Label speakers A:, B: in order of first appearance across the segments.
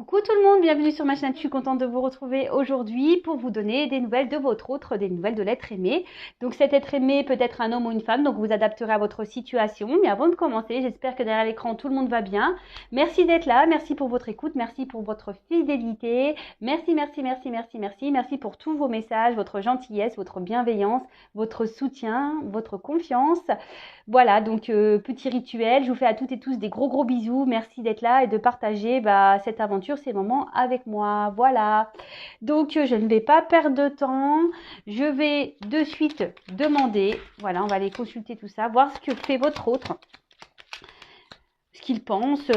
A: Coucou tout le monde, bienvenue sur ma chaîne. Je suis contente de vous retrouver aujourd'hui pour vous donner des nouvelles de votre autre, des nouvelles de l'être aimé. Donc cet être aimé peut être un homme ou une femme, donc vous adapterez à votre situation. Mais avant de commencer, j'espère que derrière l'écran tout le monde va bien. Merci d'être là, merci pour votre écoute, merci pour votre fidélité. Merci pour tous vos messages, votre gentillesse, votre bienveillance, votre soutien, votre confiance. Voilà, donc petit rituel, je vous fais à toutes et tous des gros bisous, merci d'être là et de partager cette aventure, ces moments avec moi, voilà. Donc je ne vais pas perdre de temps, je vais de suite demander, voilà, on va aller consulter tout ça, voir ce que fait votre autre, ce qu'il pense,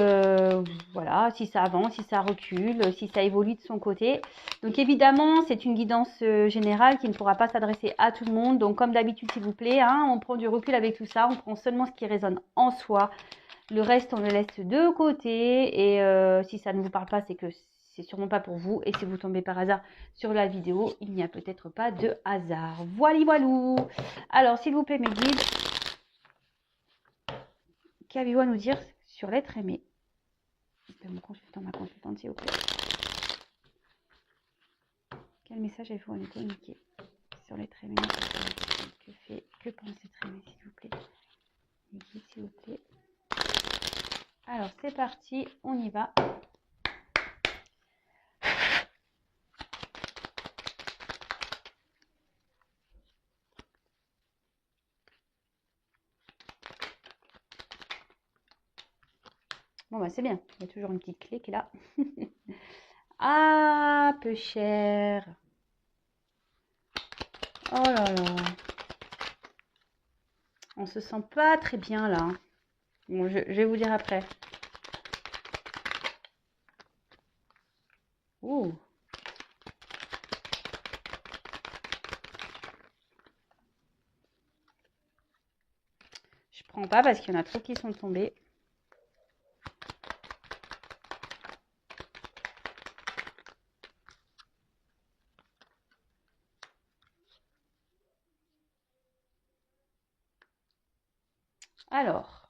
A: voilà, si ça avance, si ça recule, si ça évolue de son côté. Donc évidemment, c'est une guidance générale qui ne pourra pas s'adresser à tout le monde. Donc comme d'habitude, s'il vous plaît, hein, on prend du recul avec tout ça, on prend seulement ce qui résonne en soi. Le reste, on le laisse de côté. Et si ça ne vous parle pas, c'est que c'est sûrement pas pour vous. Et si vous tombez par hasard sur la vidéo, il n'y a peut-être pas de hasard. Voilou. Alors, s'il vous plaît, mes guides, qu'avez-vous à nous dire sur l'être aimé de mon consultant, ma consultante, s'il vous plaît? Quel message avez-vous à nous communiquer sur l'être aimé? Que pense l'être aimé, s'il vous plaît? S'il vous plaît. Alors, c'est parti, on y va. Bon, bah, c'est bien. Il y a toujours une petite clé qui est là. Ah, peu cher. Oh là là. On se sent pas très bien là. Bon, je vais vous dire après. Ouh. Je prends pas parce qu'il y en a trop qui sont tombés. Alors,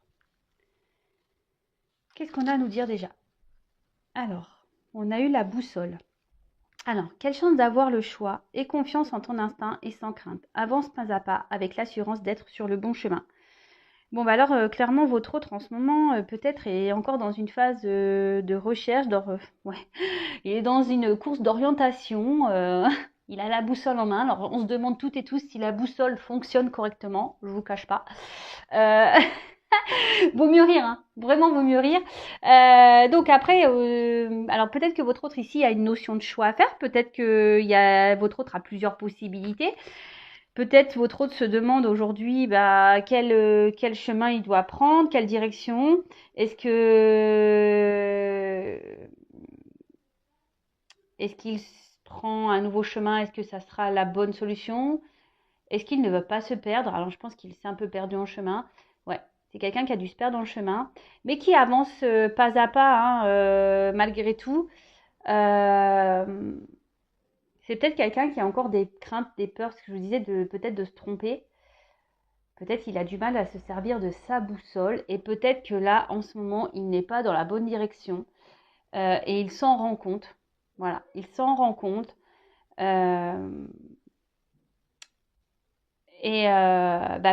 A: qu'est-ce qu'on a à nous dire déjà? Alors, on a eu la boussole. Alors, quelle chance d'avoir le choix et confiance en ton instinct et sans crainte. Avance pas à pas avec l'assurance d'être sur le bon chemin. Bon, bah alors, clairement, votre autre en ce moment, peut-être, est encore dans une phase de recherche. Ouais. Il est dans une course d'orientation. Il a la boussole en main. Alors, on se demande toutes et tous si la boussole fonctionne correctement. Je vous cache pas. Vaut mieux rire, hein. Vraiment vaut mieux rire. Donc après, alors peut-être que votre autre ici a une notion de choix à faire. Peut-être que votre autre a plusieurs possibilités. Peut-être votre autre se demande aujourd'hui quel chemin il doit prendre, quelle direction. Est-ce qu'il prend un nouveau chemin? Est-ce que ça sera la bonne solution? Est-ce qu'il ne veut pas se perdre? Alors je pense qu'il s'est un peu perdu en chemin. Ouais, c'est quelqu'un qui a dû se perdre dans le chemin, mais qui avance pas à pas, hein, malgré tout. C'est peut-être quelqu'un qui a encore des craintes, des peurs, ce que je vous disais, peut-être de se tromper. Peut-être qu'il a du mal à se servir de sa boussole et peut-être que là, en ce moment, il n'est pas dans la bonne direction et il s'en rend compte. Voilà, il s'en rend compte.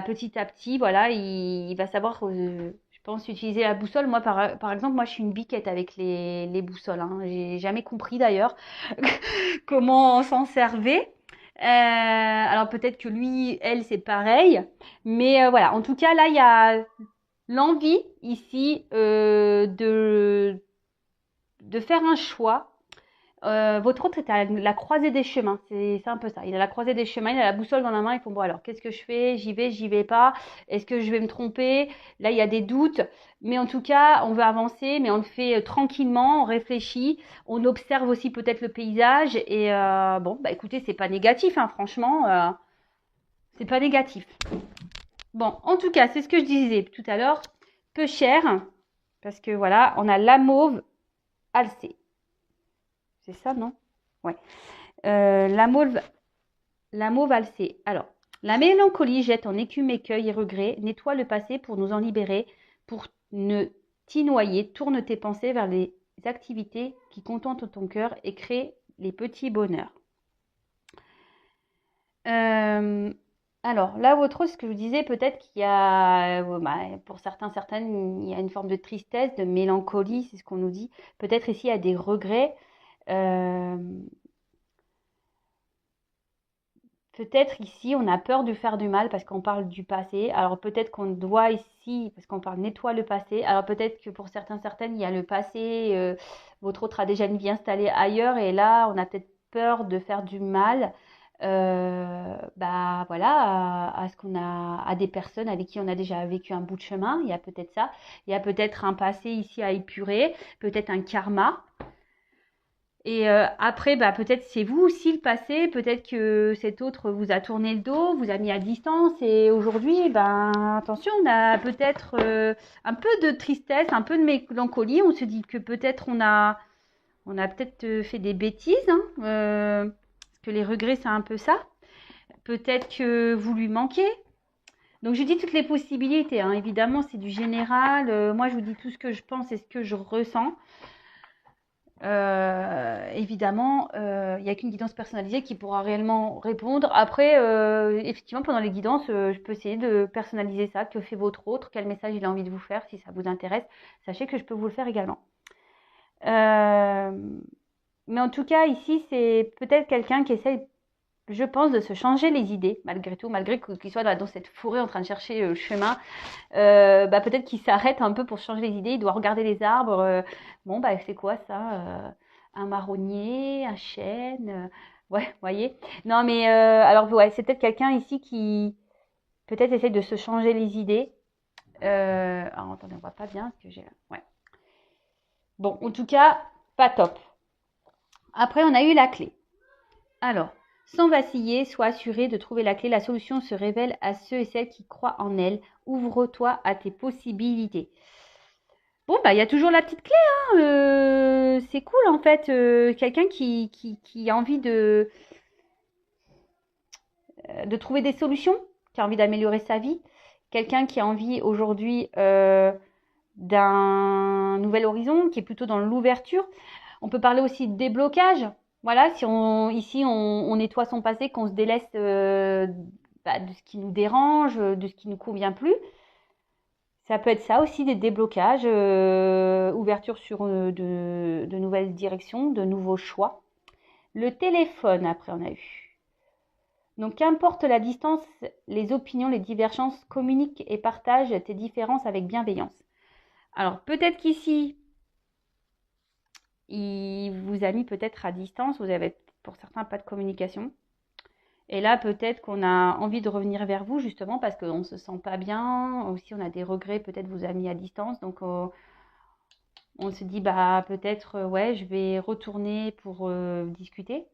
A: Petit à petit, voilà, il va savoir, je pense, utiliser la boussole. Moi, par exemple, moi, je suis une biquette avec les boussoles. Hein. J'ai jamais compris d'ailleurs comment on s'en servait. Alors peut-être que lui, elle, c'est pareil. Mais voilà, en tout cas, là, il y a l'envie ici de faire un choix. Votre autre est à la croisée des chemins, c'est un peu ça. Il a la croisée des chemins, il a la boussole dans la main, il faut bon alors qu'est-ce que je fais? J'y vais pas? Est-ce que je vais me tromper? Là il y a des doutes, mais en tout cas on veut avancer, mais on le fait tranquillement, on réfléchit, on observe aussi peut-être le paysage et écoutez c'est pas négatif, hein, franchement, c'est pas négatif. Bon en tout cas c'est ce que je disais tout à l'heure, peu cher parce que voilà on a la mauve alcée. C'est ça, non? Ouais. La mauve alcée. Alors, la mélancolie jette en écume écueil et regret, nettoie le passé pour nous en libérer, pour ne t'y noyer, tourne tes pensées vers les activités qui contentent ton cœur et créent les petits bonheurs. Alors, là, votre autre, ce que je vous disais, peut-être qu'il y a, pour certaines, il y a une forme de tristesse, de mélancolie, c'est ce qu'on nous dit. Peut-être ici, il y a des regrets. Euh, Peut-être ici, on a peur de faire du mal parce qu'on parle du passé. Alors peut-être qu'on doit ici, parce qu'on parle nettoie le passé. Alors peut-être que pour certaines, il y a le passé, votre autre a déjà une vie installée ailleurs et là, on a peut-être peur de faire du mal. Bah voilà, à ce qu'on a, à des personnes avec qui on a déjà vécu un bout de chemin. Il y a peut-être ça. Il y a peut-être un passé ici à épurer, peut-être un karma. Et après, bah, peut-être c'est vous aussi le passé, peut-être que cet autre vous a tourné le dos, vous a mis à distance et aujourd'hui, ben, attention, on a peut-être un peu de tristesse, un peu de mélancolie. On se dit que peut-être on a peut-être fait des bêtises, hein, parce que les regrets, c'est un peu ça. Peut-être que vous lui manquez. Donc je dis toutes les possibilités, hein. Évidemment, c'est du général. Moi, je vous dis tout ce que je pense et ce que je ressens. Évidemment, il n'y a qu'une guidance personnalisée qui pourra réellement répondre. Après, effectivement, pendant les guidances, je peux essayer de personnaliser ça. Que fait votre autre? Quel message il a envie de vous faire? Si ça vous intéresse, sachez que je peux vous le faire également. Mais en tout cas, ici, c'est peut-être quelqu'un qui essaye, je pense, de se changer les idées, malgré tout, malgré qu'il soit dans cette forêt en train de chercher le chemin. Bah, peut-être qu'il s'arrête un peu pour changer les idées, il doit regarder les arbres. Bon, bah, c'est quoi ça? Un marronnier, un chêne, ouais, voyez. Non, mais alors, ouais, c'est peut-être quelqu'un ici qui peut-être essaie de se changer les idées. Alors, attendez, on voit pas bien ce que j'ai là. Ouais. Bon, en tout cas, pas top. Après, on a eu la clé. Alors, sans vaciller, sois assuré de trouver la clé. La solution se révèle à ceux et celles qui croient en elle. Ouvre-toi à tes possibilités. Bon, bah, il y a toujours la petite clé, hein. C'est cool, en fait. Quelqu'un qui a envie de trouver des solutions, qui a envie d'améliorer sa vie. Quelqu'un qui a envie aujourd'hui d'un nouvel horizon, qui est plutôt dans l'ouverture. On peut parler aussi de déblocage. Voilà, si ici on nettoie son passé, qu'on se délaisse de ce qui nous dérange, de ce qui ne nous convient plus. Ça peut être ça aussi, des déblocages, ouverture sur de nouvelles directions, de nouveaux choix. Le téléphone, après, on a eu. Donc, qu'importe la distance, les opinions, les divergences, communique et partage tes différences avec bienveillance. Alors, peut-être qu'ici, il vous a mis peut-être à distance, vous avez pour certains pas de communication. Et là, peut-être qu'on a envie de revenir vers vous, justement, parce qu'on ne se sent pas bien. Aussi, on a des regrets, peut-être vous a mis à distance. Donc, on se dit, bah, peut-être, ouais, je vais retourner pour discuter.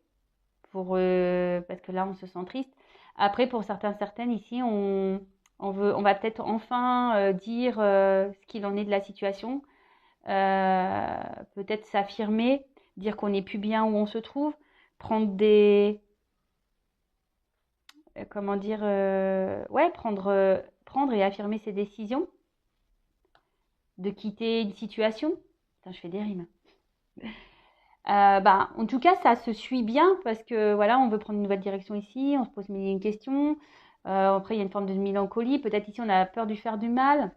A: Parce que là, on se sent triste. Après, pour certaines ici, on va peut-être enfin dire ce qu'il en est de la situation. Peut-être s'affirmer, dire qu'on n'est plus bien où on se trouve. Prendre des comment dire, ouais, prendre et affirmer ses décisions, de quitter une situation. Putain, je fais des rimes. Bah, en tout cas, ça se suit bien parce que voilà, on veut prendre une nouvelle direction ici, on se pose mille et une questions. Après, il y a une forme de mélancolie. Peut-être ici, on a peur de faire du mal.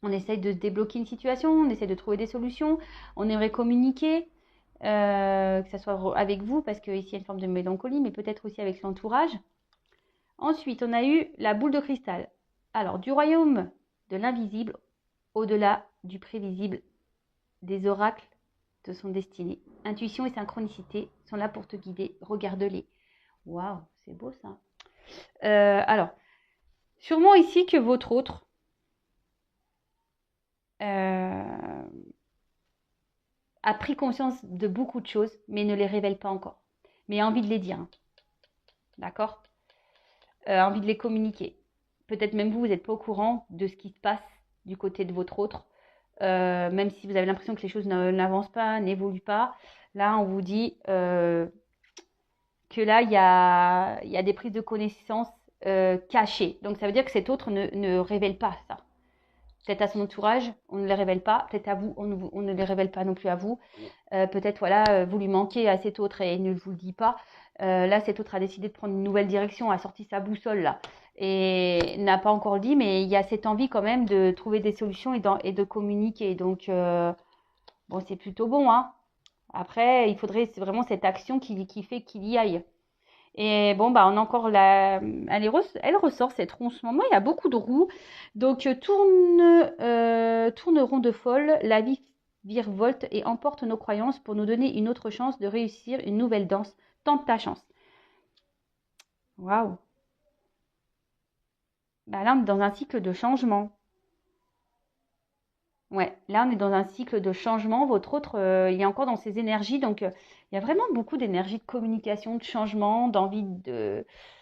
A: On essaye de débloquer une situation, on essaye de trouver des solutions. On aimerait communiquer, que ce soit avec vous, parce qu'ici, il y a une forme de mélancolie, mais peut-être aussi avec l'entourage. Ensuite, on a eu la boule de cristal. Alors, du royaume de l'invisible, au-delà du prévisible, des oracles te sont destinés. Intuition et synchronicité sont là pour te guider. Regarde-les. Waouh, c'est beau ça. Alors, sûrement ici que votre autre a pris conscience de beaucoup de choses, mais ne les révèle pas encore. Mais a envie de les dire. Hein. D'accord envie de les communiquer. Peut-être même vous n'êtes pas au courant de ce qui se passe du côté de votre autre. Même si vous avez l'impression que les choses n'avancent pas, n'évoluent pas. Là, on vous dit que là, il y a des prises de connaissances cachées. Donc, ça veut dire que cet autre ne révèle pas ça. peut-être à son entourage, on ne les révèle pas. Peut-être à vous, on ne les révèle pas non plus à vous. Peut-être, voilà, vous lui manquez à cet autre et il ne vous le dit pas. Là, cet autre a décidé de prendre une nouvelle direction, a sorti sa boussole là et n'a pas encore dit, mais il y a cette envie quand même de trouver des solutions et de communiquer. Donc, bon, c'est plutôt bon, hein. Après, il faudrait vraiment cette action qui fait qu'il y aille. Et bon, bah, on a encore elle ressort cette roue en ce moment. Il y a beaucoup de roues. Donc, tourne rond de folle. La vie virevolte et emporte nos croyances pour nous donner une autre chance de réussir une nouvelle danse. Tente ta chance. Waouh. Bah, là, on est dans un cycle de changement. Ouais, là, on est dans un cycle de changement. Votre autre, il est encore dans ses énergies. Donc, il y a vraiment beaucoup d'énergie de communication, de changement, d'envie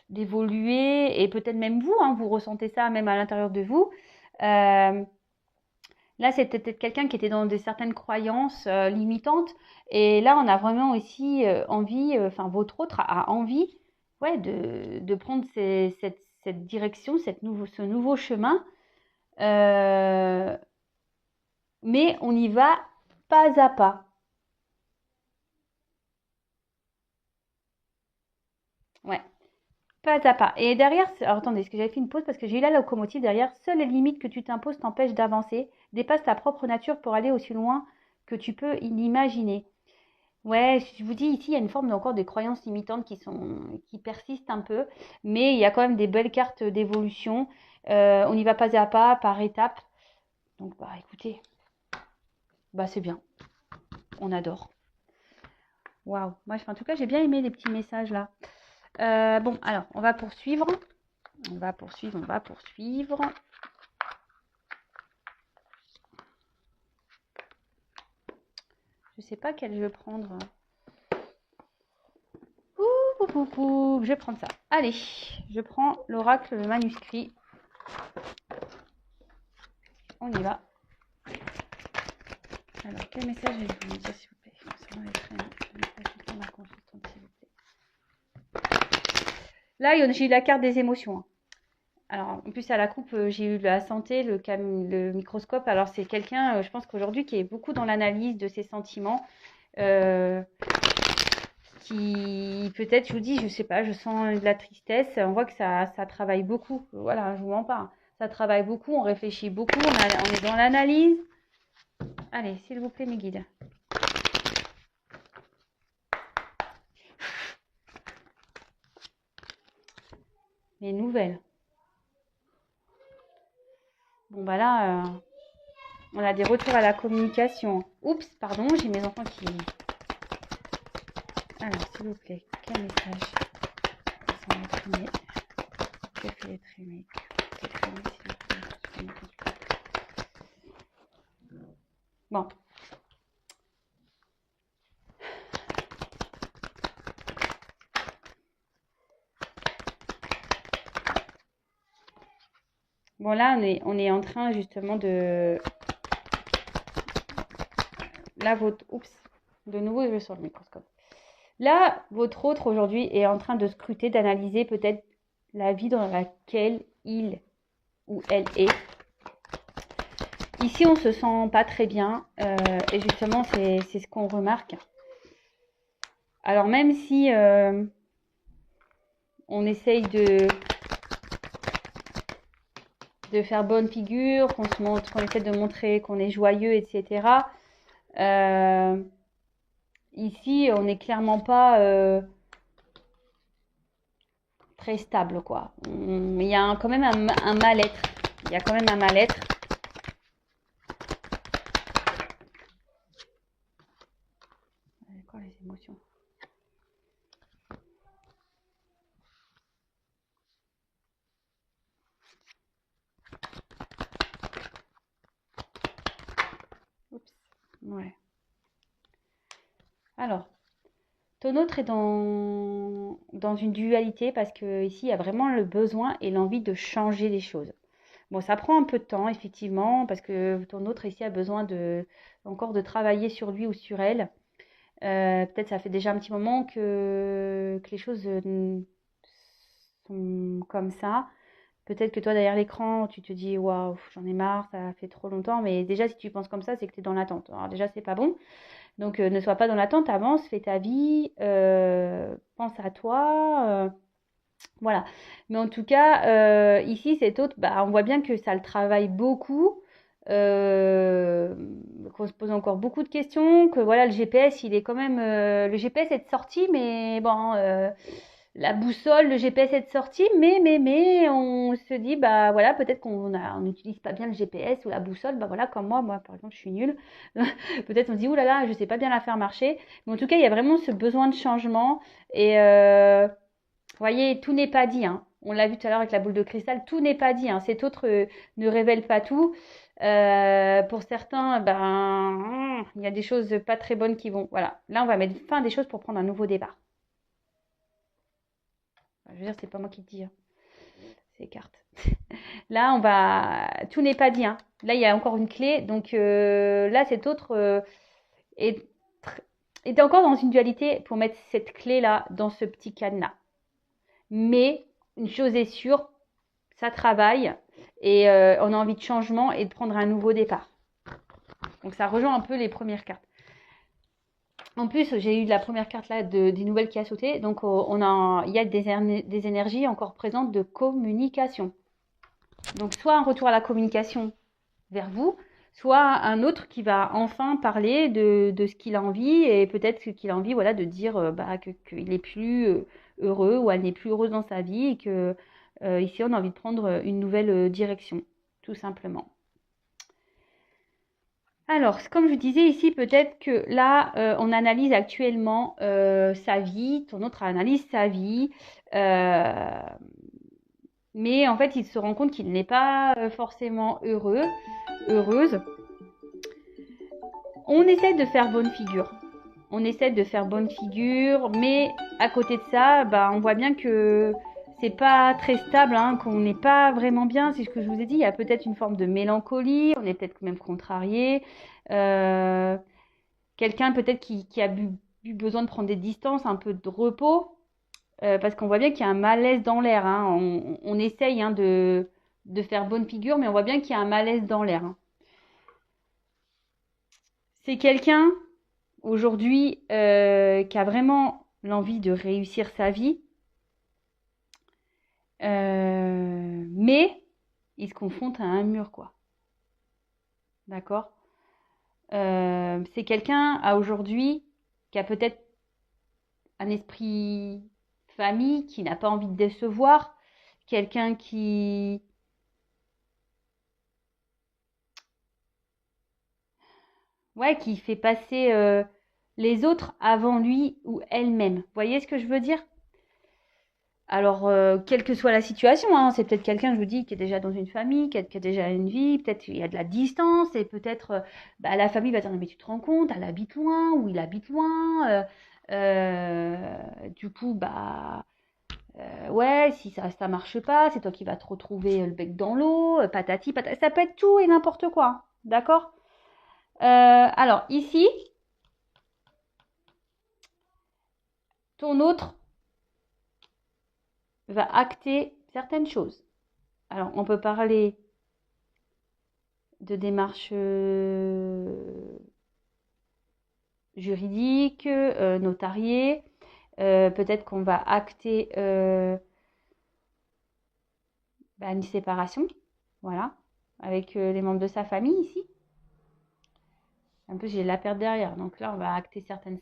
A: d'évoluer. Et peut-être même vous, hein, vous ressentez ça même à l'intérieur de vous. Euh, Là, c'était peut-être quelqu'un qui était dans certaines croyances limitantes. Et là, on a vraiment aussi envie, enfin, votre autre a envie, ouais, de prendre cette direction, ce nouveau chemin. Euh, mais on y va pas à pas. Ouais, pas à pas. Et derrière, alors attendez, est-ce que j'avais fait une pause parce que j'ai eu la locomotive derrière. Seules les limites que tu t'imposes t'empêchent d'avancer. Dépasse ta propre nature pour aller aussi loin que tu peux l'imaginer. Ouais, je vous dis ici, il y a une forme encore de croyances limitantes qui persistent un peu, mais il y a quand même des belles cartes d'évolution. On y va pas à pas, par étapes. Donc, bah, écoutez, bah, c'est bien. On adore. Waouh. Moi, en tout cas, j'ai bien aimé les petits messages là. Bon, alors, on va poursuivre. On va poursuivre, on va poursuivre. Je sais pas quel je vais prendre. Je vais prendre ça. Allez, je prends l'oracle, le manuscrit. On y va. Alors, quel message vais-je vous dire, s'il vous plaît, concernant les traînées, ma consultante, s'il vous plaît. Là, j'ai eu la carte des émotions. Alors, en plus, à la coupe, j'ai eu la santé, le microscope. Alors, c'est quelqu'un, je pense qu'aujourd'hui, qui est beaucoup dans l'analyse de ses sentiments. Qui, peut-être, je vous dis, je sais pas, je sens de la tristesse. On voit que ça travaille beaucoup. Voilà, je vous mens pas. Ça travaille beaucoup, on réfléchit beaucoup, on est dans l'analyse. Allez, s'il vous plaît, mes guides. Les nouvelles. Bon, bah là, on a des retours à la communication. Oups, pardon, j'ai mes enfants qui... Alors, s'il vous plaît, quel message sont les trimés? Que fait les trimés? Que fait les trimés, bon. Bon, là, on est en train justement de... Là, votre... Oups, de nouveau, je vais sur le microscope. Là, votre autre aujourd'hui est en train de scruter, d'analyser peut-être la vie dans laquelle il ou elle est. Ici, on se sent pas très bien et justement, c'est ce qu'on remarque. Alors, même si on essaye de faire bonne figure, qu'on essaie de montrer qu'on est joyeux, etc. Ici, on n'est clairement pas très stable, quoi. Il y a quand même un mal-être. Il y a quand même un mal-être. Quoi, les émotions? Oups. Ouais. Alors, ton autre est dans une dualité parce que ici, il y a vraiment le besoin et l'envie de changer les choses. Bon, ça prend un peu de temps, effectivement, parce que ton autre ici a besoin encore de travailler sur lui ou sur elle. Peut-être ça fait déjà un petit moment que les choses sont comme ça. Peut-être que toi, derrière l'écran, tu te dis, waouh, j'en ai marre, ça fait trop longtemps. Mais déjà, si tu penses comme ça, c'est que tu es dans l'attente. Alors déjà, c'est pas bon. Donc, ne sois pas dans l'attente, avance, fais ta vie, pense à toi. Voilà. Mais en tout cas, ici, cet autre, bah, on voit bien que ça le travaille beaucoup, euh, qu'on se pose encore beaucoup de questions, que voilà, le GPS, il est quand même. Le GPS est sorti, mais bon, la boussole, le GPS est sorti, mais, on se dit, bah voilà, peut-être on n'utilise pas bien le GPS ou la boussole, bah voilà, comme moi, par exemple, je suis nulle. Peut-être on se dit, oulala, là là, je sais pas bien la faire marcher. Mais en tout cas, il y a vraiment ce besoin de changement. Et vous voyez, tout n'est pas dit, hein. On l'a vu tout à l'heure avec la boule de cristal, tout n'est pas dit, hein. Cet autre ne révèle pas tout. Pour certains, ben, il y a des choses pas très bonnes qui vont. Voilà. Là, on va mettre fin à des choses pour prendre un nouveau départ. Je veux dire, c'est pas moi qui te dis, hein. Ces cartes. Là, on va. Tout n'est pas dit, hein. Là, il y a encore une clé. Donc là, cet autre est, est encore dans une dualité pour mettre cette clé-là dans ce petit cadenas. Mais une chose est sûre, ça travaille et on a envie de changement et de prendre un nouveau départ. Donc ça rejoint un peu les premières cartes. En plus, j'ai eu la première carte là des nouvelles qui a sauté. Donc il y a des énergies encore présentes de communication. Donc soit un retour à la communication vers vous, soit un autre qui va enfin parler de ce qu'il a envie et peut-être qu'il a envie, voilà, de dire qu'il est plus heureux ou elle n'est plus heureuse dans sa vie et que ici on a envie de prendre une nouvelle direction, tout simplement. Alors, comme je disais ici, peut-être que là, on analyse actuellement sa vie, ton autre analyse sa vie, mais en fait, il se rend compte qu'il n'est pas forcément heureuse. On essaie de faire bonne figure. Mais à côté de ça, bah, on voit bien que c'est pas très stable, hein, qu'on n'est pas vraiment bien. C'est ce que je vous ai dit. Il y a peut-être une forme de mélancolie. On est peut-être même contrarié. Quelqu'un peut-être qui a eu besoin de prendre des distances, un peu de repos, parce qu'on voit bien qu'il y a un malaise dans l'air, hein. On essaye, hein, de faire bonne figure, mais on voit bien qu'il y a un malaise dans l'air, hein. C'est quelqu'un aujourd'hui qui a vraiment l'envie de réussir sa vie, mais il se confronte à un mur, quoi. D'accord. C'est quelqu'un à aujourd'hui qui a peut-être un esprit famille, qui n'a pas envie de décevoir, quelqu'un qui fait passer les autres avant lui ou elle-même. Vous voyez ce que je veux dire? Alors, quelle que soit la situation, hein, c'est peut-être quelqu'un, je vous dis, qui est déjà dans une famille, qui a déjà une vie, peut-être qu'il y a de la distance, et peut-être la famille va dire, mais tu te rends compte, elle habite loin, ou il habite loin, du coup, ouais, si ça marche pas, c'est toi qui vas te retrouver le bec dans l'eau, patati, patati, ça peut être tout et n'importe quoi, hein, d'accord? Alors, ici, ton autre va acter certaines choses. Alors, on peut parler de démarches juridiques, notariées. Peut-être qu'on va acter une séparation, voilà, avec les membres de sa famille ici. En plus, j'ai la perte derrière, donc là, on va acter certaines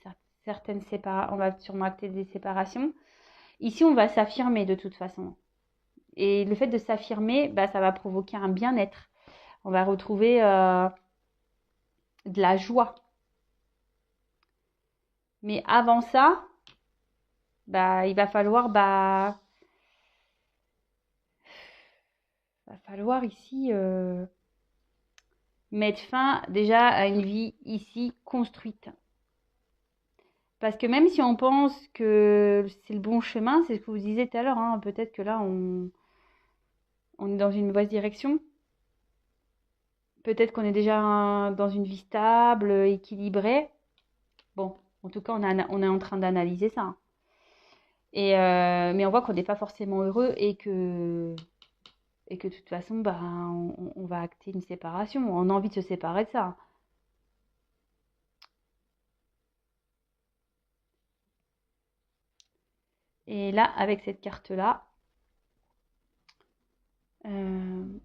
A: séparations. On va sûrement acter des séparations. Ici, on va s'affirmer de toute façon. Et le fait de s'affirmer, ça va provoquer un bien-être. On va retrouver de la joie. Mais avant ça, il va falloir ici mettre fin déjà à une vie ici construite. Parce que même si on pense que c'est le bon chemin, c'est ce que vous disiez tout à l'heure, hein, peut-être que là, on est dans une mauvaise direction. Peut-être qu'on est déjà dans une vie stable, équilibrée. Bon, en tout cas, on est en train d'analyser ça, hein. Mais on voit qu'on n'est pas forcément heureux et que et que de toute façon, bah, on va acter une séparation. On a envie de se séparer de ça. Et là, avec cette carte-là, on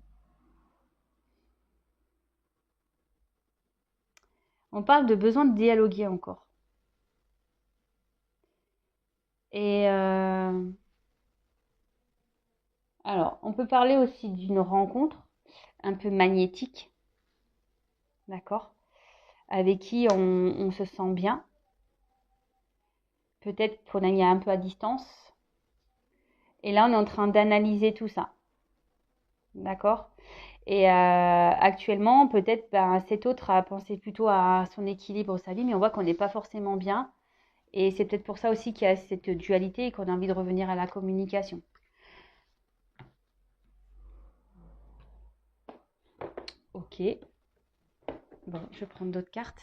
A: parle de besoin de dialoguer encore. Et alors, on peut parler aussi d'une rencontre un peu magnétique, d'accord, avec qui on se sent bien. Peut-être qu'on est un peu à distance. Et là, on est en train d'analyser tout ça, d'accord. Et actuellement, peut-être cet autre a pensé plutôt à son équilibre, sa vie, mais on voit qu'on n'est pas forcément bien. Et c'est peut-être pour ça aussi qu'il y a cette dualité et qu'on a envie de revenir à la communication. Ok. Bon, je vais prendre d'autres cartes.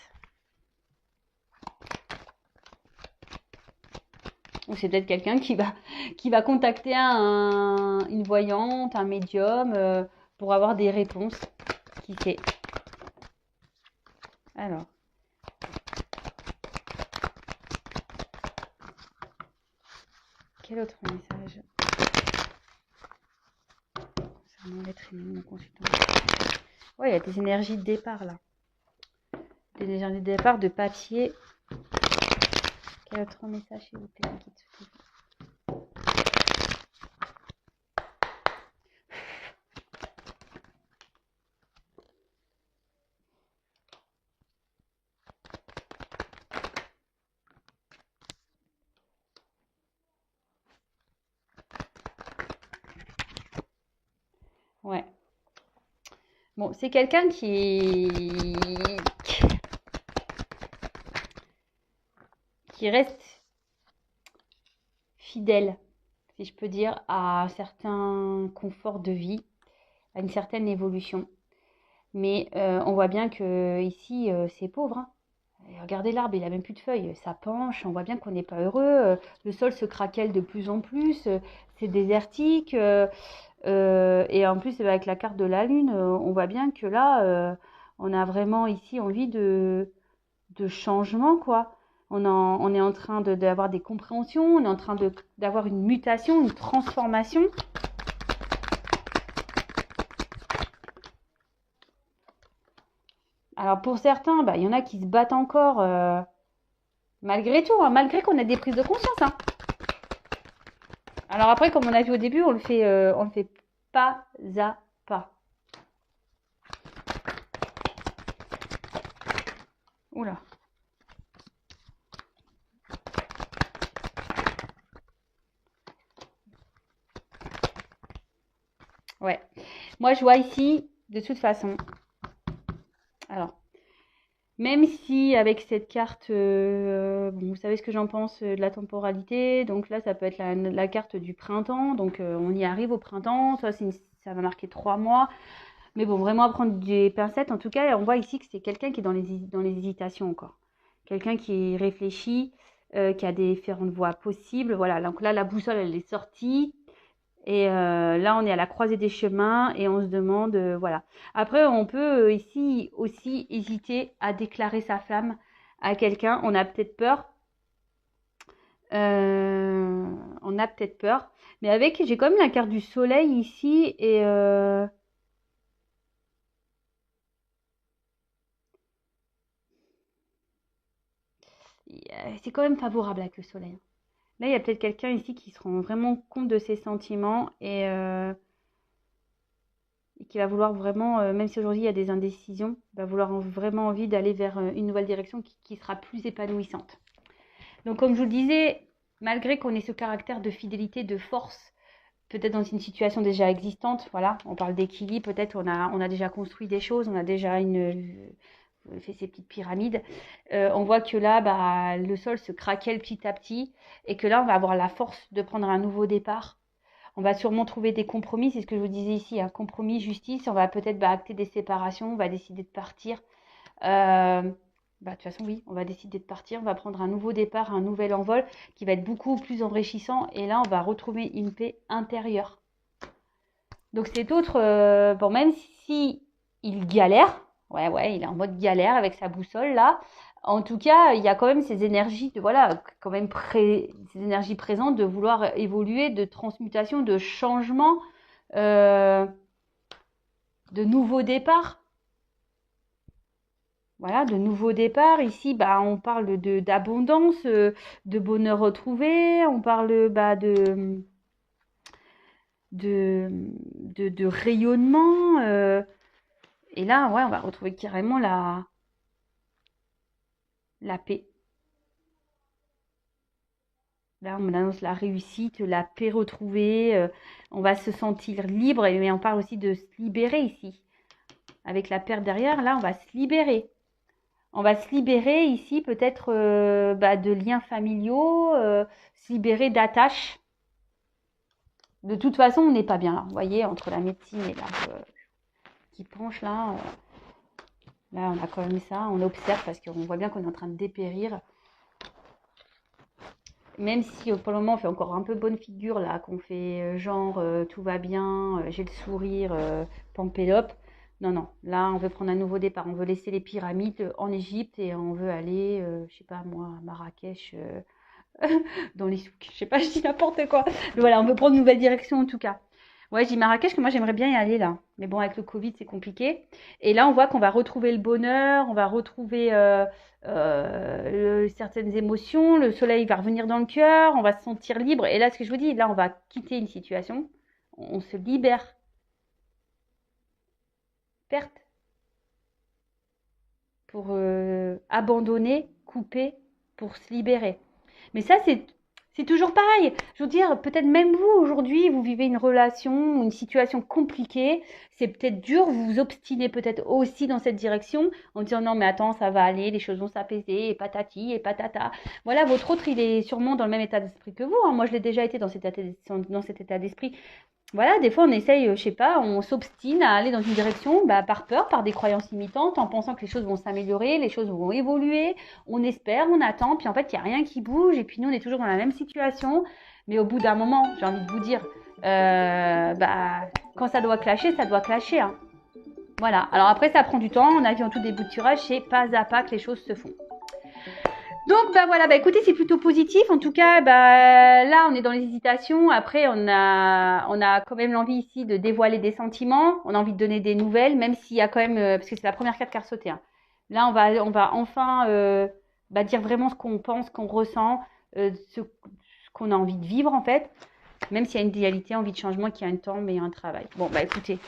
A: Ou c'est peut-être quelqu'un qui va contacter une voyante, un médium, pour avoir des réponses. Qui sait? Alors. Quel autre message concernant l'être aimé de mon consultant? Ouais, il y a des énergies de départ là. Des énergies de départ de papier. Quel autre message, s'il vous plaît, Ouais. Bon, c'est quelqu'un qui reste fidèle, si je peux dire, à un certain confort de vie, à une certaine évolution. Mais on voit bien que ici, c'est pauvre, hein. Et regardez l'arbre, il a même plus de feuilles, ça penche, on voit bien qu'on n'est pas heureux, le sol se craquelle de plus en plus, c'est désertique, et en plus avec la carte de la lune, on voit bien que là, on a vraiment ici envie de changement, quoi. On est en train d'avoir des compréhensions, on est en train d'avoir une mutation, une transformation. Alors pour certains, il y en a qui se battent encore malgré tout, hein, malgré qu'on a des prises de conscience, hein. Alors après, comme on a vu au début, on le fait pas à pas. Oula. Ouais. Moi, je vois ici, de toute façon. Alors, même si avec cette carte, bon, vous savez ce que j'en pense de la temporalité. Donc là, ça peut être la carte du printemps. Donc on y arrive au printemps. Ça va marquer 3 mois. Mais bon, vraiment à prendre des pincettes. En tout cas, on voit ici que c'est quelqu'un qui est dans les hésitations encore. Quelqu'un qui réfléchit, qui a différentes voies possibles. Voilà, donc là, la boussole, elle est sortie. Et là, on est à la croisée des chemins et on se demande, voilà. Après, on peut ici aussi hésiter à déclarer sa flamme à quelqu'un. On a peut-être peur. On a peut-être peur. Mais j'ai quand même la carte du soleil ici et c'est quand même favorable avec le soleil. Là, il y a peut-être quelqu'un ici qui se rend vraiment compte de ses sentiments et qui va vouloir vraiment, même si aujourd'hui il y a des indécisions, va vouloir vraiment envie d'aller vers une nouvelle direction qui sera plus épanouissante. Donc comme je vous le disais, malgré qu'on ait ce caractère de fidélité, de force, peut-être dans une situation déjà existante, voilà, on parle d'équilibre, peut-être on a déjà construit des choses, on a déjà fait ces petites pyramides. On voit que là, le sol se craquelle petit à petit et que là, on va avoir la force de prendre un nouveau départ. On va sûrement trouver des compromis, c'est ce que je vous disais ici, un compromis, justice. On va peut-être acter des séparations, on va décider de partir. De toute façon, oui, on va décider de partir, on va prendre un nouveau départ, un nouvel envol qui va être beaucoup plus enrichissant. Et là, on va retrouver une paix intérieure. Donc cet autre, bon, même si il galère, ouais, il est en mode galère avec sa boussole là. En tout cas, il y a quand même ces énergies de voilà, quand même ces énergies présentes de vouloir évoluer, de transmutation, de changement, euh, de nouveau départ. Voilà, de nouveaux départs. Ici, bah, on parle de d'abondance, de bonheur retrouvé. On parle bah, de rayonnement. Et là, ouais, on va retrouver carrément la paix. Là, on annonce la réussite, la paix retrouvée. On va se sentir libre, mais on parle aussi de se libérer ici. Avec la paire derrière, là, on va se libérer. On va se libérer ici peut-être bah, de liens familiaux, se libérer d'attaches. De toute façon, on n'est pas bien là. Vous voyez, entre la médecine et l'arbre qui penche là, là, on a quand même ça. On observe parce qu'on voit bien qu'on est en train de dépérir. Même si pour le moment, on fait encore un peu bonne figure là, qu'on fait genre tout va bien, j'ai le sourire, pampélope. Non, non, là, on veut prendre un nouveau départ. On veut laisser les pyramides en Égypte et on veut aller, je sais pas moi, à Marrakech, dans les souks. Je sais pas, je dis n'importe quoi. Mais voilà, on veut prendre une nouvelle direction en tout cas. Ouais, je dis Marrakech, que moi j'aimerais bien y aller là. Mais bon, avec le Covid, c'est compliqué. Et là, on voit qu'on va retrouver le bonheur, on va retrouver certaines émotions. Le soleil va revenir dans le cœur, on va se sentir libre. Et là, ce que je vous dis, là, on va quitter une situation. On se libère. Perte pour abandonner, couper, pour se libérer. Mais ça, c'est toujours pareil. Je veux dire, peut-être même vous, aujourd'hui, vous vivez une relation, une situation compliquée. C'est peut-être dur, vous vous obstinez peut-être aussi dans cette direction en disant non, mais attends, ça va aller, les choses vont s'apaiser, et patati, et patata. Voilà, votre autre, il est sûrement dans le même état d'esprit que vous, hein. Moi, je l'ai déjà été dans cet état d'esprit. Voilà, des fois on essaye, je sais pas, on s'obstine à aller dans une direction bah, par peur, par des croyances limitantes, en pensant que les choses vont s'améliorer, les choses vont évoluer, on espère, on attend, puis en fait il n'y a rien qui bouge, et puis nous on est toujours dans la même situation, mais au bout d'un moment, j'ai envie de vous dire, bah, quand ça doit clasher, ça doit clasher. Hein. Voilà, alors après ça prend du temps, on a vu en tout début de tirage, c'est pas à pas que les choses se font. Donc bah voilà, bah écoutez, c'est plutôt positif. En tout cas, bah là, on est dans les hésitations. Après, on a quand même l'envie ici de dévoiler des sentiments. On a envie de donner des nouvelles, même s'il y a quand même, parce que c'est la première carte qui a ressauté. Hein. Là, on va enfin bah, dire vraiment ce qu'on pense, qu'on ressent, ce qu'on a envie de vivre en fait. Même s'il y a une dualité, envie de changement, qu'il y a un temps, mais un travail. Bon bah écoutez.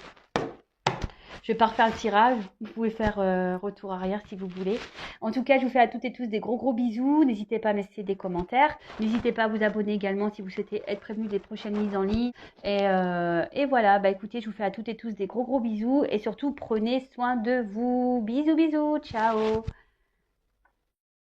A: Je vais pas refaire le tirage. Vous pouvez faire retour arrière si vous voulez. En tout cas, je vous fais à toutes et tous des gros bisous. N'hésitez pas à me laisser des commentaires. N'hésitez pas à vous abonner également si vous souhaitez être prévenu des prochaines mises en ligne. Et voilà, bah écoutez, je vous fais à toutes et tous des gros bisous. Et surtout, prenez soin de vous. Bisous, bisous. Ciao.